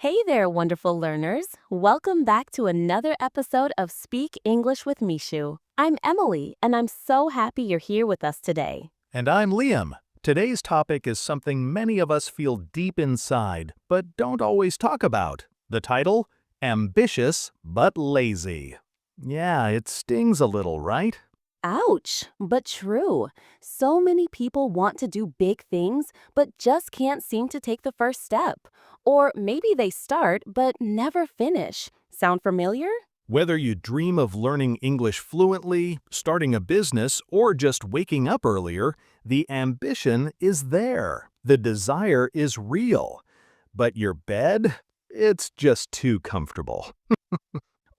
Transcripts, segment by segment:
Hey there, wonderful learners. Welcome back to another episode of Speak English with Mishu. I'm Emily, and I'm so happy you're here with us today. And I'm Liam. Today's topic is something many of us feel deep inside, but don't always talk about. The title? Ambitious but lazy. Yeah, it stings a little, right? Ouch, but true. So many people want to do big things, but just can't seem to take the first step. Or maybe they start, but never finish. Sound familiar? Whether you dream of learning English fluently, starting a business, or just waking up earlier, the ambition is there. The desire is real. But your bed? It's just too comfortable.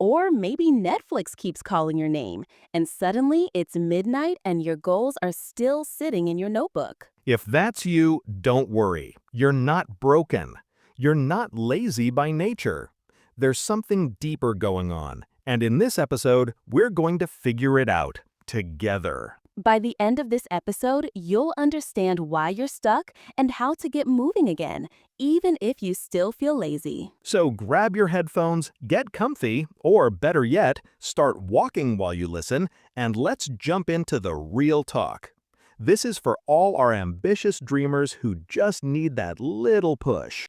Or maybe Netflix keeps calling your name, and suddenly it's midnight and your goals are still sitting in your notebook. If that's you, don't worry. You're not broken. You're not lazy by nature. There's something deeper going on, and in this episode, we're going to figure it out together. By the end of this episode, you'll understand why you're stuck and how to get moving again, even if you still feel lazy. So grab your headphones, get comfy, or better yet, start walking while you listen, and let's jump into the real talk. This is for all our ambitious dreamers who just need that little push.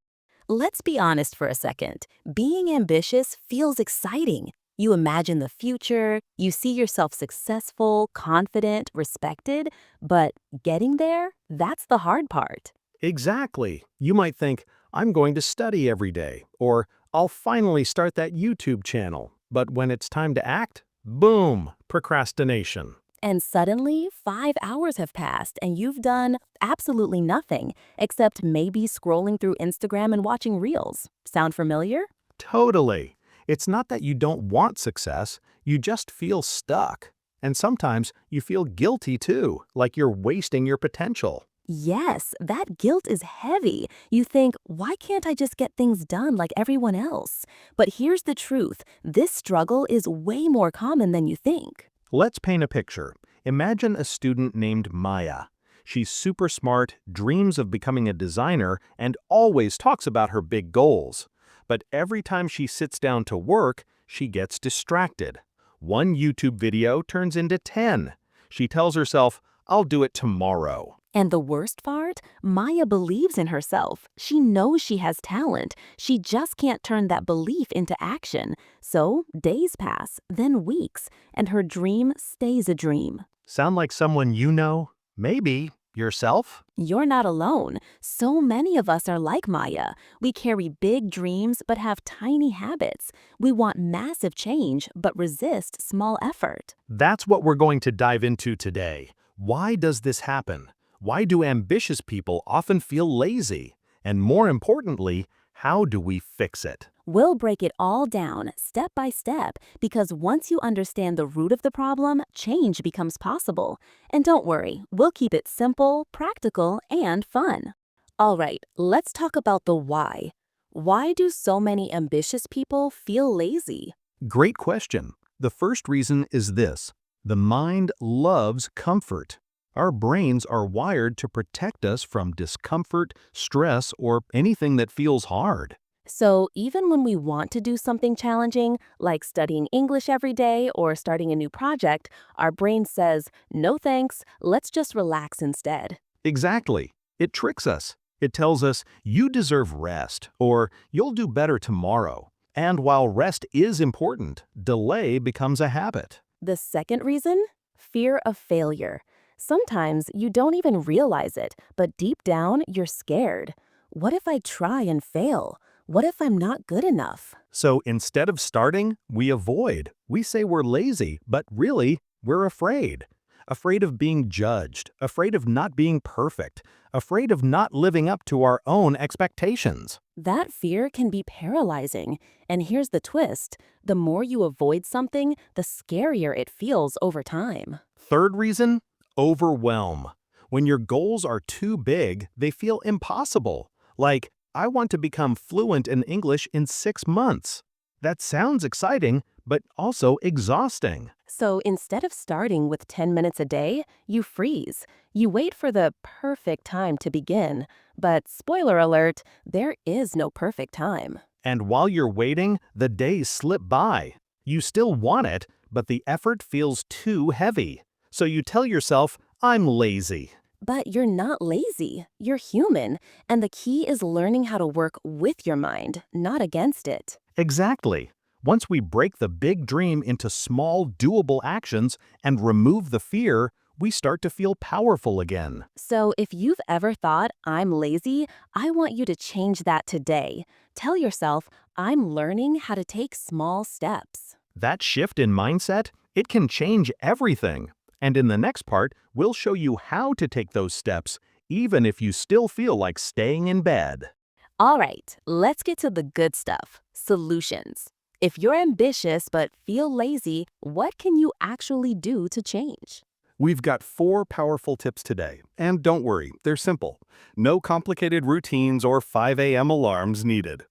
Let's be honest for a second. Being ambitious feels exciting. You imagine the future, you see yourself successful, confident, respected, but getting there, that's the hard part. Exactly. You might think, I'm going to study every day, or I'll finally start that YouTube channel. But when it's time to act, boom, procrastination. And suddenly, 5 hours have passed and you've done absolutely nothing except maybe scrolling through Instagram and watching reels. Sound familiar? Totally. It's not that you don't want success, you just feel stuck. And sometimes you feel guilty too, like you're wasting your potential. Yes, that guilt is heavy. You think, why can't I just get things done like everyone else? But here's the truth. This struggle is way more common than you think. Let's paint a picture. Imagine a student named Maya. She's super smart, dreams of becoming a designer, and always talks about her big goals. But every time she sits down to work, she gets distracted. One YouTube video turns into 10. She tells herself, I'll do it tomorrow. And the worst part? Maya believes in herself. She knows she has talent. She just can't turn that belief into action. So days pass, then weeks, and her dream stays a dream. Sound like someone you know? Maybe. Yourself? You're not alone. So many of us are like Maya. We carry big dreams but have tiny habits. We want massive change but resist small effort. That's what we're going to dive into today. Why does this happen? Why do ambitious people often feel lazy? And more importantly, how do we fix it? We'll break it all down step by step because once you understand the root of the problem, change becomes possible. And don't worry, we'll keep it simple, practical, and fun. All right, let's talk about the why. Why do so many ambitious people feel lazy? Great question. The first reason is this. The mind loves comfort. Our brains are wired to protect us from discomfort, stress, or anything that feels hard. So even when we want to do something challenging, like studying English every day or starting a new project, our brain says, no thanks, let's just relax instead. Exactly. It tricks us. It tells us, you deserve rest, or you'll do better tomorrow. And while rest is important, delay becomes a habit. The second reason? Fear of failure. Sometimes you don't even realize it, but deep down you're scared. What if I try and fail? What if I'm not good enough? So instead of starting, we avoid. We say we're lazy, but really, we're afraid. Afraid of being judged, afraid of not being perfect, afraid of not living up to our own expectations. That fear can be paralyzing. And here's the twist. The more you avoid something, the scarier it feels over time. Third reason? Overwhelm. When your goals are too big, they feel impossible. Like, I want to become fluent in English in 6 months. That sounds exciting, but also exhausting. So instead of starting with 10 minutes a day, you freeze. You wait for the perfect time to begin. But spoiler alert, there is no perfect time. And while you're waiting, the days slip by. You still want it, but the effort feels too heavy. So you tell yourself, I'm lazy. But you're not lazy. You're human, and the key is learning how to work with your mind, not against it. Exactly. Once we break the big dream into small, doable actions and remove the fear, we start to feel powerful again. So if you've ever thought, I'm lazy, I want you to change that today. Tell yourself, I'm learning how to take small steps. That shift in mindset, it can change everything. And in the next part, we'll show you how to take those steps, even if you still feel like staying in bed. All right, let's get to the good stuff, solutions. If you're ambitious but feel lazy, what can you actually do to change? We've got 4 powerful tips today, and don't worry, they're simple. No complicated routines or 5 a.m. alarms needed.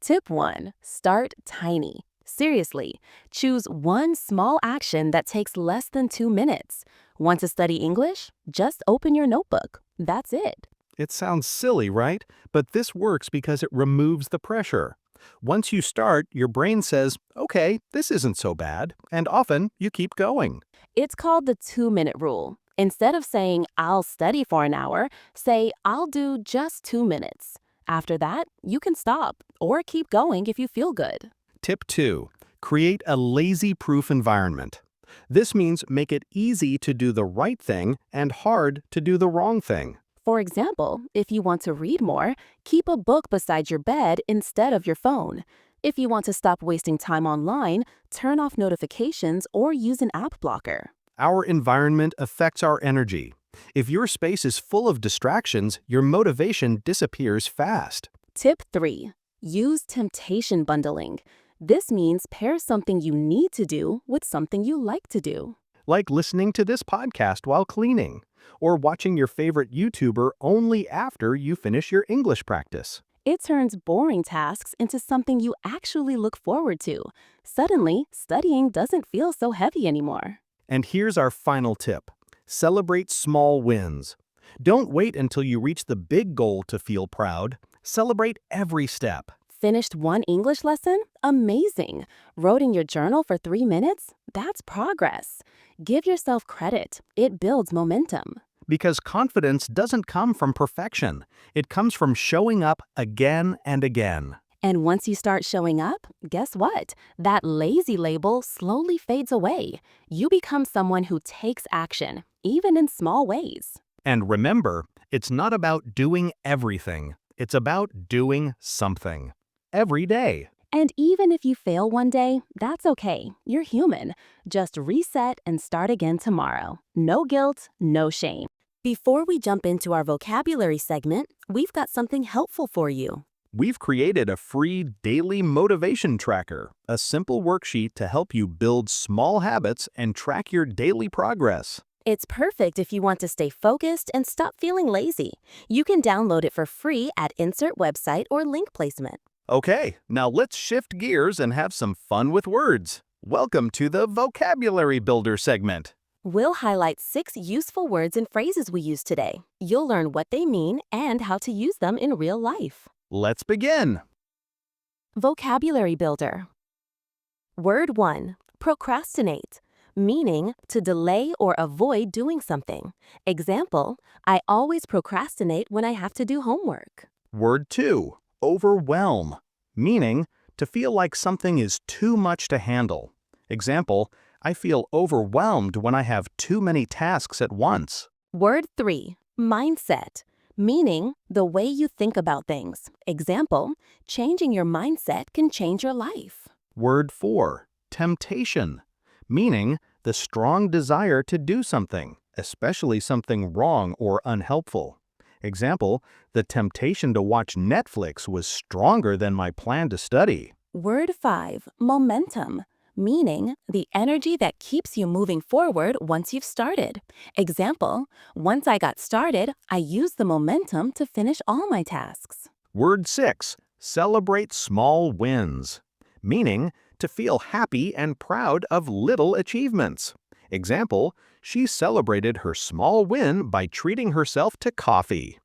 Tip 1. Start tiny. Seriously, choose one small action that takes less than 2 minutes. Want to study English? Just open your notebook. That's it. It sounds silly, right? But this works because it removes the pressure. Once you start, your brain says, okay, this isn't so bad, and often you keep going. It's called the 2-minute rule. Instead of saying, I'll study for an hour, say, I'll do just 2 minutes. After that, you can stop or keep going if you feel good. Tip 2. Create a lazy-proof environment. This means make it easy to do the right thing and hard to do the wrong thing. For example, if you want to read more, keep a book beside your bed instead of your phone. If you want to stop wasting time online, turn off notifications or use an app blocker. Our environment affects our energy. If your space is full of distractions, your motivation disappears fast. Tip 3. Use temptation bundling. This means pair something you need to do with something you like to do. Like listening to this podcast while cleaning, or watching your favorite YouTuber only after you finish your English practice. It turns boring tasks into something you actually look forward to. Suddenly, studying doesn't feel so heavy anymore. And here's our final tip. Celebrate small wins. Don't wait until you reach the big goal to feel proud. Celebrate every step. Finished one English lesson? Amazing. Wrote in your journal for 3 minutes? That's progress. Give yourself credit. It builds momentum. Because confidence doesn't come from perfection. It comes from showing up again and again. And once you start showing up, guess what? That lazy label slowly fades away. You become someone who takes action, even in small ways. And remember, it's not about doing everything. It's about doing something. Every day. And even if you fail one day, that's okay. You're human. Just reset and start again tomorrow. No guilt, no shame. Before we jump into our vocabulary segment, we've got something helpful for you. We've created a free daily motivation tracker, a simple worksheet to help you build small habits and track your daily progress. It's perfect if you want to stay focused and stop feeling lazy. You can download it for free at insert website or link placement. Okay, now let's shift gears and have some fun with words. Welcome to the Vocabulary Builder segment. We'll highlight 6 useful words and phrases we use today. You'll learn what they mean and how to use them in real life. Let's begin. Vocabulary Builder. Word 1. Procrastinate. Meaning to delay or avoid doing something. Example, I always procrastinate when I have to do homework. Word 2. Overwhelm. Meaning to feel like something is too much to handle. Example, I feel overwhelmed when I have too many tasks at once. Word 3. Mindset. Meaning the way you think about things. Example, changing your mindset can change your life. Word 4. Temptation. Meaning the strong desire to do something, especially something wrong or unhelpful. Example, the temptation to watch Netflix was stronger than my plan to study. Word 5. Momentum. Meaning the energy that keeps you moving forward once you've started. Example, once I got started, I used the momentum to finish all my tasks. Word 6. Celebrate small wins. Meaning to feel happy and proud of little achievements. Example, she celebrated her small win by treating herself to coffee.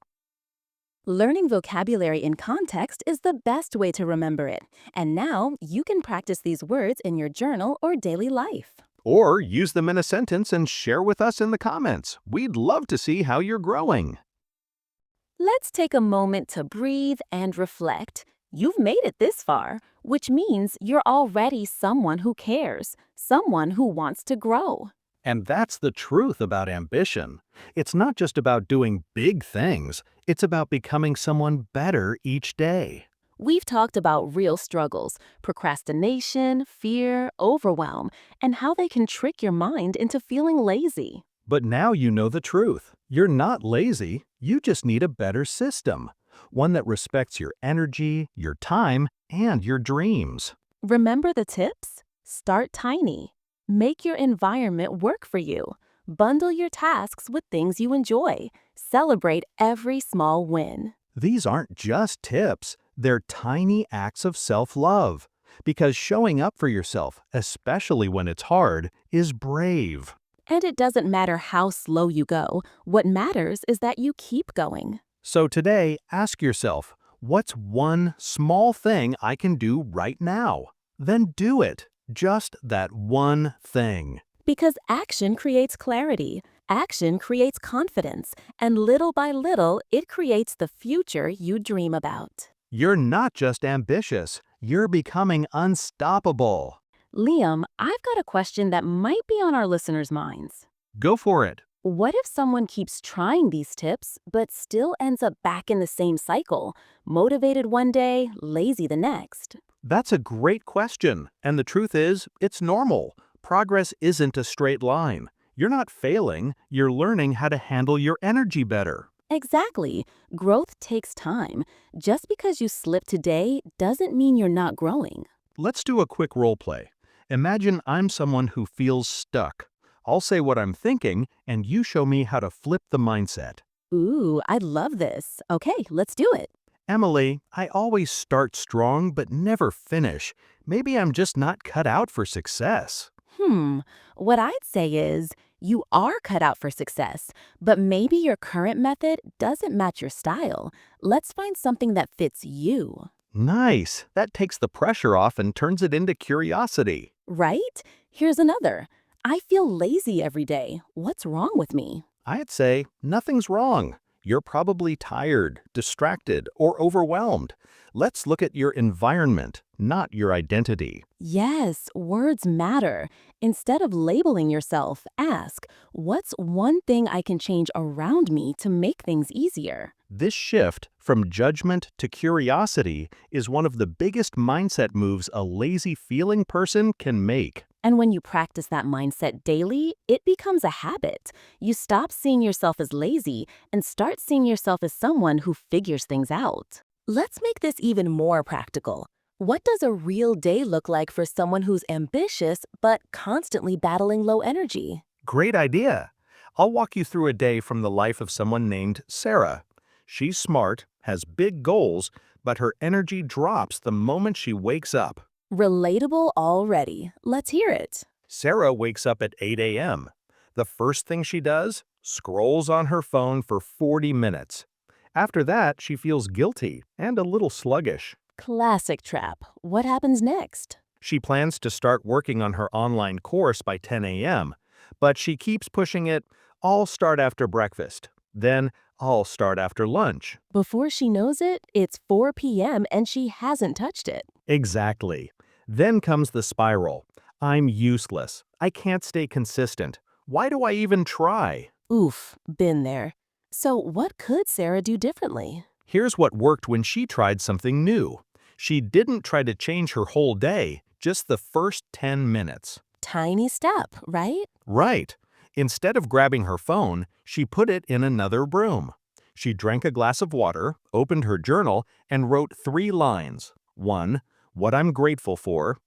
Learning vocabulary in context is the best way to remember it. And now you can practice these words in your journal or daily life. Or use them in a sentence and share with us in the comments. We'd love to see how you're growing. Let's take a moment to breathe and reflect. You've made it this far, which means you're already someone who cares, someone who wants to grow. And that's the truth about ambition. It's not just about doing big things, it's about becoming someone better each day. We've talked about real struggles, procrastination, fear, overwhelm, and how they can trick your mind into feeling lazy. But now you know the truth. You're not lazy, you just need a better system. One that respects your energy, your time, and your dreams. Remember the tips? Start tiny. Make your environment work for you. Bundle your tasks with things you enjoy. Celebrate every small win. These aren't just tips, they're tiny acts of self-love. Because showing up for yourself, especially when it's hard, is brave. And it doesn't matter how slow you go, what matters is that you keep going. So today, ask yourself, what's one small thing I can do right now? Then do it. Just that one thing. Because action creates clarity, action creates confidence, and little by little, it creates the future you dream about. You're not just ambitious, you're becoming unstoppable. Liam, I've got a question that might be on our listeners' minds. Go for it. What if someone keeps trying these tips but still ends up back in the same cycle, motivated one day, lazy the next? That's a great question, and the truth is, it's normal. Progress isn't a straight line. You're not failing, you're learning how to handle your energy better. Exactly. Growth takes time. Just because you slip today doesn't mean you're not growing. Let's do a quick role play. Imagine I'm someone who feels stuck. I'll say what I'm thinking, and you show me how to flip the mindset. Ooh, I love this. Okay, let's do it. Emily, I always start strong but never finish. Maybe I'm just not cut out for success. What I'd say is you are cut out for success, but maybe your current method doesn't match your style. Let's find something that fits you. Nice. That takes the pressure off and turns it into curiosity. Right? Here's another. I feel lazy every day. What's wrong with me? I'd say nothing's wrong. You're probably tired, distracted, or overwhelmed. Let's look at your environment, not your identity. Yes, words matter. Instead of labeling yourself, ask, what's one thing I can change around me to make things easier? This shift from judgment to curiosity is one of the biggest mindset moves a lazy feeling person can make. And when you practice that mindset daily, it becomes a habit. You stop seeing yourself as lazy and start seeing yourself as someone who figures things out. Let's make this even more practical. What does a real day look like for someone who's ambitious but constantly battling low energy? Great idea. I'll walk you through a day from the life of someone named Sarah. She's smart, has big goals, but her energy drops the moment she wakes up. Relatable already. Let's hear it. Sarah wakes up at 8 a.m. The first thing she does? Scrolls on her phone for 40 minutes. After that, she feels guilty and a little sluggish. Classic trap. What happens next? She plans to start working on her online course by 10 a.m., but she keeps pushing it, I'll start after breakfast. Then, I'll start after lunch. Before she knows it, it's 4 p.m. and she hasn't touched it. Exactly. Then comes the spiral. I'm useless. I can't stay consistent. Why do I even try? Oof, been there. So what could Sarah do differently? Here's what worked when she tried something new. She didn't try to change her whole day, just the first 10 minutes. Tiny step, right? Right. Instead of grabbing her phone, she put it in another room. She drank a glass of water, opened her journal, and wrote 3 lines. 1. What I'm grateful for.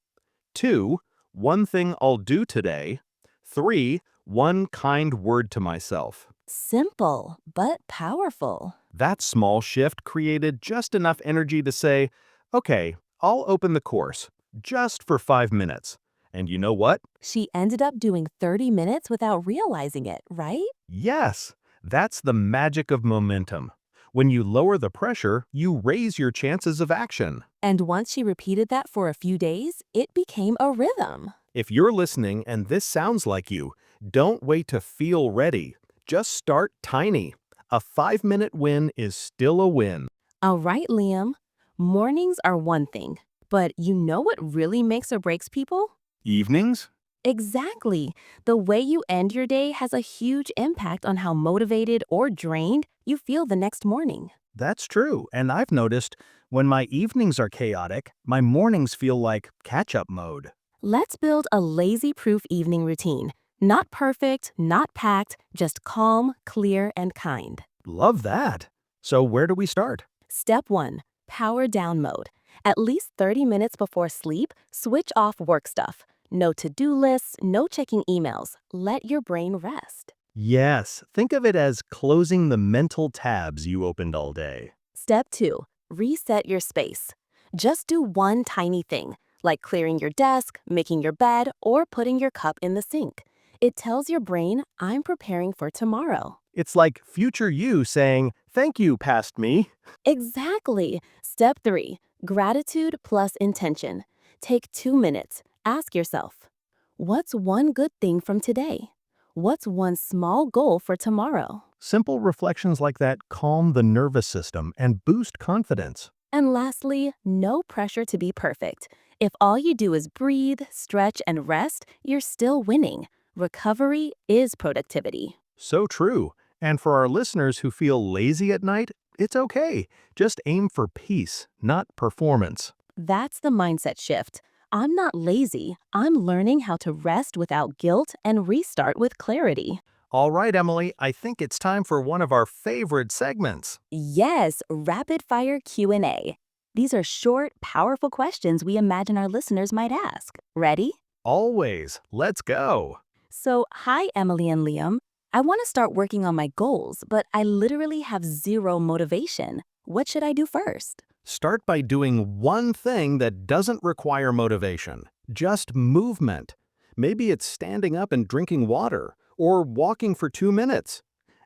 2. One thing I'll do today. 3. One kind word to myself. Simple, but powerful. That small shift created just enough energy to say, okay, I'll open the course, just for 5 minutes. And you know what? She ended up doing 30 minutes without realizing it, right? Yes, that's the magic of momentum. When you lower the pressure, you raise your chances of action. And once she repeated that for a few days, it became a rhythm. If you're listening and this sounds like you, don't wait to feel ready. Just start tiny. A 5-minute win is still a win. All right, Liam. Mornings are one thing, but you know what really makes or breaks people? Evenings? Exactly. The way you end your day has a huge impact on how motivated or drained you feel the next morning. That's true, and I've noticed when my evenings are chaotic, my mornings feel like catch-up mode. Let's build a lazy-proof evening routine. Not perfect, not packed, just calm, clear, and kind. Love that. So where do we start? Step 1. Power down mode. At least 30 minutes before sleep, switch off work stuff. No to-do lists, no checking emails. Let your brain rest. Yes, think of it as closing the mental tabs you opened all day. Step 2. Reset your space. Just do one tiny thing, like clearing your desk, making your bed, or putting your cup in the sink. It tells your brain, I'm preparing for tomorrow. It's like future you saying, "Thank you, past me." Exactly. Step 3. Gratitude plus intention. Take 2 minutes. Ask yourself, what's one good thing from today? What's one small goal for tomorrow? Simple reflections like that calm the nervous system and boost confidence. And lastly, no pressure to be perfect. If all you do is breathe, stretch, and rest, you're still winning. Recovery is productivity. So true. And for our listeners who feel lazy at night, it's okay. Just aim for peace, not performance. That's the mindset shift. I'm not lazy. I'm learning how to rest without guilt and restart with clarity. All right, Emily, I think it's time for one of our favorite segments. Yes, rapid fire Q&A. These are short, powerful questions we imagine our listeners might ask. Ready? Always. Let's go. So, hi Emily and Liam. I want to start working on my goals, but I literally have zero motivation. What should I do first? Start by doing one thing that doesn't require motivation, just movement. Maybe it's standing up and drinking water, or walking for 2 minutes.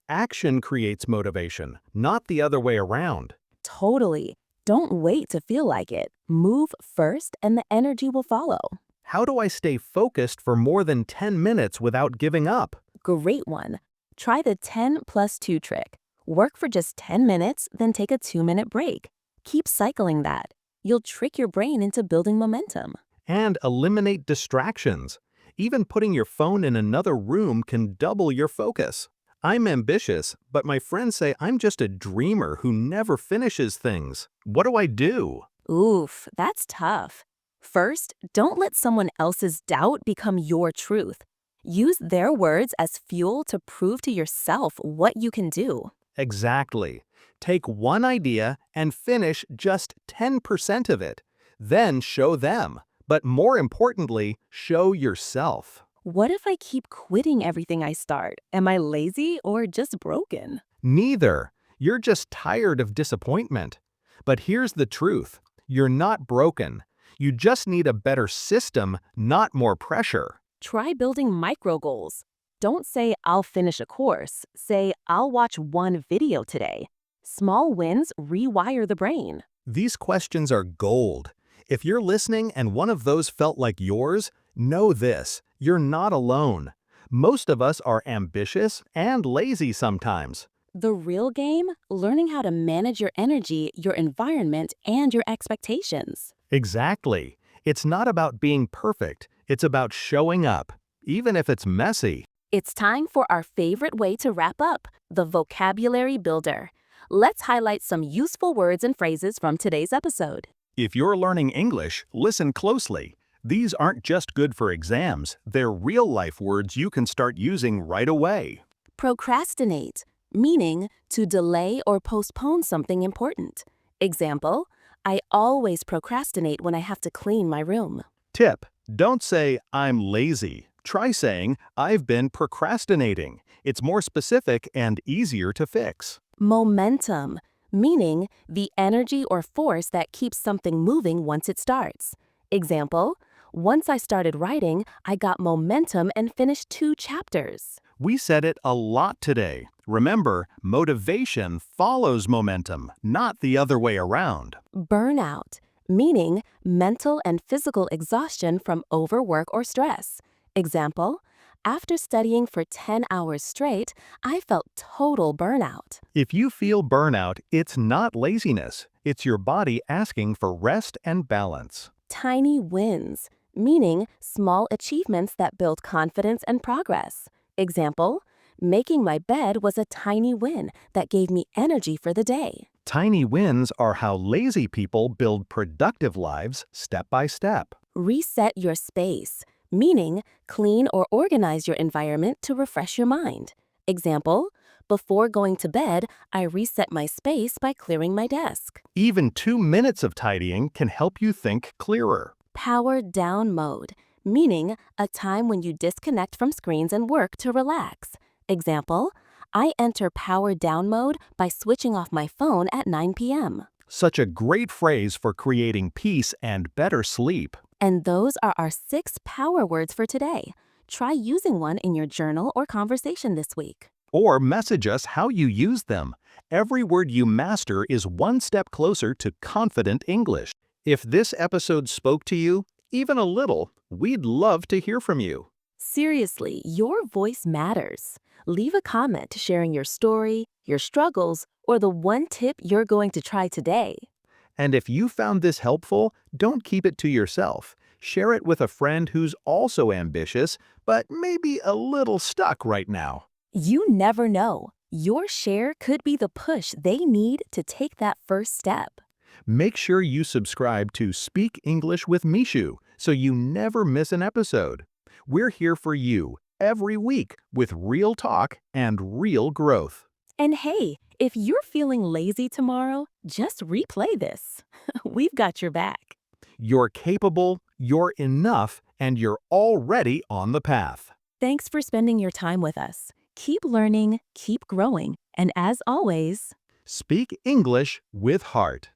Action creates motivation, not the other way around. Totally. Don't wait to feel like it. Move first and the energy will follow. How do I stay focused for more than 10 minutes without giving up? Great one. Try the 10 plus 2 trick. Work for just 10 minutes, then take a 2-minute break. Keep cycling that. You'll trick your brain into building momentum. And eliminate distractions. Even putting your phone in another room can double your focus. I'm ambitious, but my friends say I'm just a dreamer who never finishes things. What do I do? Oof, that's tough. First, don't let someone else's doubt become your truth. Use their words as fuel to prove to yourself what you can do. Exactly. Take one idea and finish just 10% of it. Then show them. But more importantly, show yourself. What if I keep quitting everything I start? Am I lazy or just broken? Neither. You're just tired of disappointment. But here's the truth. You're not broken. You just need a better system, not more pressure. Try building micro goals. Don't say, I'll finish a course. Say, I'll watch one video today. Small wins rewire the brain. These questions are gold. If you're listening and one of those felt like yours, know this, you're not alone. Most of us are ambitious and lazy sometimes. The real game? Learning how to manage your energy, your environment, and your expectations. Exactly. It's not about being perfect. It's about showing up, even if it's messy. It's time for our favorite way to wrap up, the vocabulary builder. Let's highlight some useful words and phrases from today's episode. If you're learning English, listen closely. These aren't just good for exams, they're real-life words you can start using right away. Procrastinate, meaning to delay or postpone something important. Example, I always procrastinate when I have to clean my room. Tip: don't say, "I'm lazy." Try saying, "I've been procrastinating." It's more specific and easier to fix. Momentum, meaning the energy or force that keeps something moving once it starts. Example, once I started writing, I got momentum and finished 2 chapters. We said it a lot today. Remember, motivation follows momentum, not the other way around. Burnout, meaning mental and physical exhaustion from overwork or stress. Example, after studying for 10 hours straight, I felt total burnout. If you feel burnout, it's not laziness. It's your body asking for rest and balance. Tiny wins, meaning small achievements that build confidence and progress. Example, making my bed was a tiny win that gave me energy for the day. Tiny wins are how lazy people build productive lives step by step. Reset your space, meaning clean or organize your environment to refresh your mind. Example, before going to bed, I reset my space by clearing my desk. Even 2 minutes of tidying can help you think clearer. Power down mode, meaning a time when you disconnect from screens and work to relax. Example, I enter power down mode by switching off my phone at 9 p.m. Such a great phrase for creating peace and better sleep. And those are our 6 power words for today. Try using one in your journal or conversation this week. Or message us how you use them. Every word you master is one step closer to confident English. If this episode spoke to you, even a little, we'd love to hear from you. Seriously, your voice matters. Leave a comment sharing your story, your struggles, or the one tip you're going to try today. And if you found this helpful, don't keep it to yourself. Share it with a friend who's also ambitious, but maybe a little stuck right now. You never know. Your share could be the push they need to take that first step. Make sure you subscribe to Speak English with Mishu so you never miss an episode. We're here for you every week with real talk and real growth. And hey, if you're feeling lazy tomorrow, just replay this. We've got your back. You're capable, you're enough, and you're already on the path. Thanks for spending your time with us. Keep learning, keep growing, and as always, Speak English with heart.